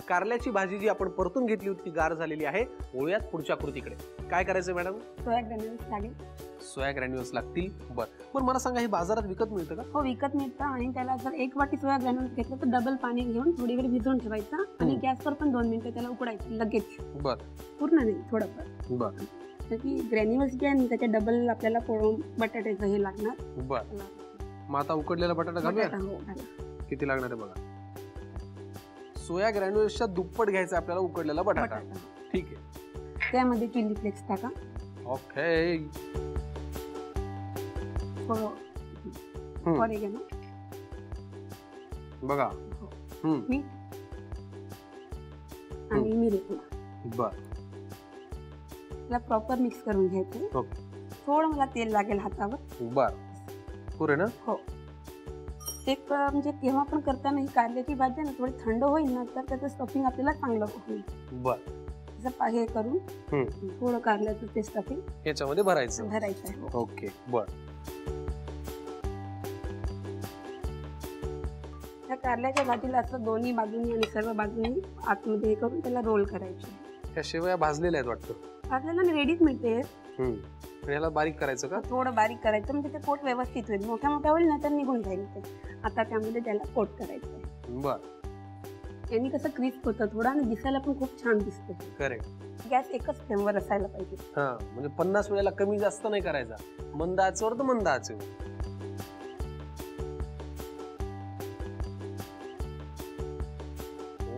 कारल्याची भाजी जी आपण परतून घेतली होती ती गार झालेली आहे। वळूयात पुढच्या कृतीकडे। काय करायचं मॅडम? सोया ग्रॅन्युल्स लागेल। सोया ग्रॅन्युल्स लागतील। बरं मला सांगा, हे बाजारात विकत मिळतं का? हो, विकत मिळतं। आणि त्याला जर 1 वाटी सोया ग्रॅन्युल्स घेतलं तर डबल पाणी घेऊन थोडी वेळ भिजवून ठेवायचं आणि गॅसवर पण 2 मिनिटं त्याला उकडायचं लगेच। पूर्ण नाही, थोडंफार। की ग्रॅन्युल्स जे आहे त्याच्या डबल आपल्याला बटाट्याचं हे लागणार। मग आता उकडलेला बटाटा घालूया? किती लागणार आहे बघा। सोया ग्रॅन्युल्सच्या दुप्पट घ्यायचा आपल्याला उकडलेला बटाटा। ठीक आहे। त्यामध्ये चिली फ्लेक्स टाका। ओके। ऑरिगॅनो बघा। मीठ आणि मिरची। त्याला प्रॉपर मिक्स करून घ्यायचं। थोडं मला तेल लागेल हातावर। पुरे ना? हो। एक म्हणजे केव्हा पण करताना ही कारल्याची भाजी ना थोडी थंड होईल ना तर त्याचं स्टफिंग आपल्याला चांगलं होईल। हे करून थोडं कारल्याचं ते स्टफिंग याच्यामध्ये भरायचं आहे। ओके। त्या कारल्याच्या भाजीला असं दोन्ही बाजूनी आणि सर्व बाजूनी आतमध्ये हे करून त्याला रोल करायचे। त्या शेवया भाजलेल्या आहेत वाटतं? भाजलेल्या रेडीच मिळते। याला बारीक करायचं का? थोडं बारीक करायचं म्हणजे ते कोट व्यवस्थित होईल। मोठ्या होईल ना तर निघून जाईल ते। आता त्यामध्ये त्याला कोट करायचं। यांनी कसं क्रिस्प होतं थोडं आणि दिसायला पण खूप छान दिसतं। करेक्ट। गॅस एकच फ्लेमवर असायला पाहिजे। म्हणजे 50 वेळेला कमी जास्त नाही करायचा, मंद आचेवर तर मंद आचेवर।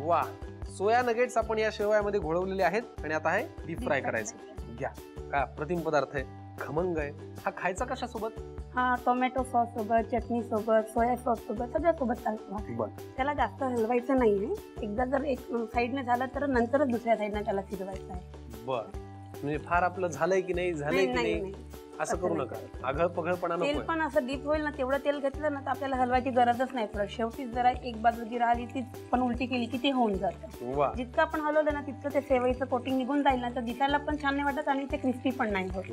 वा, सोया नगेट्स आपण या शेवयामध्ये घोळवलेले आहेत आणि आता आहे डीप फ्राय करायचं। घ्या, काय अप्रतिम पदार्थ आहे, खमंग आहे। हा खायचा कशा सोबत? हा टोमॅटो सॉस सोबत, चटणी सोबत, सोया सॉस सोबत, सगळ्या सोबत चालतो। त्याला जास्त हलवायचं नाहीये। एकदा जर एक साइडने झालं तर नंतरच दुसऱ्या साइडने त्याला फिरवायचं आहे। म्हणजे फार आपलं झालंय की नाही असं करू नका। आघळ पघळपणा नको। तेल पण असं डीप होईल ना तेवढं तेल घेतलं ना तर आपल्याला हलवायची गरजच नाही पडत। शेवटी जरा एक बाजू जी राहिली ती पण उलटी केली की ते होऊन जातं। जितकं आपण हलवलं ना तितकं ते सेवईचं कोटिंग निघून जाईल ना तर दिसायला पण छान नाही वाटत आणि ते क्रिस्पी पण नाही होत।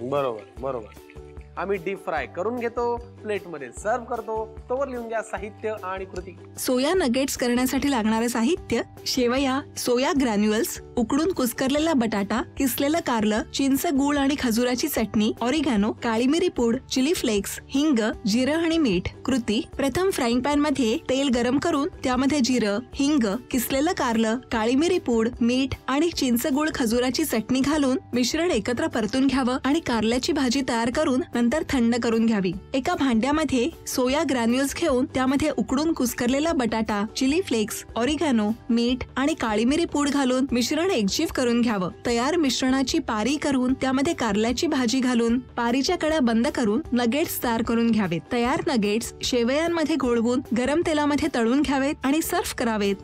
बरोबर। आम्ही डीप फ्राय करून घेतो, प्लेट मध्ये सर्व करतो। तोवर लिहून घ्या साहित्य आणि कृती। सोया नगेट्स करण्यासाठी लागणारे साहित्य: शेवया, सोया ग्रॅन्युअल्स, उकडून कुस्करलेला बटाटा, किसलेलं कारलं, चिंच, गूळ आणि खजुराची चटणी, ऑरिगॅनो, काळी मिरी पूड, चिली फ्लेक्स, हिंग, जिरं आणि मीठ। कृती: प्रथम फ्राईंग पॅन मध्ये तेल गरम करून त्यामध्ये जिरं, हिंग, किसलेलं कारलं, काळी मिरी पूड, मीठ आणि चिंच, गूळ, खजुराची चटणी घालून मिश्रण एकत्र परतून घ्यावं आणि कारल्याची भाजी तयार करून नंतर थंड करून घ्यावी। एका भांड्यामध्ये सोया ग्रॅन्युल्स घेऊन त्यामध्ये उकडून कुस्करलेला बटाटा, चिली फ्लेक्स, ऑरिगॅनो, मीठ आणि काळी मिरी पूड घालून मिश्रण एकजीव करून घ्यावं। तयार मिश्रणाची पारी करून त्यामध्ये कारल्याची भाजी घालून पारीच्या कड्या बंद करून नगेट्स तयार करून घ्यावेत। तयार नगेट्स शेवयांमध्ये घोळवून गरम तेलामध्ये तळून घ्यावेत आणि सर्व्ह करावेत।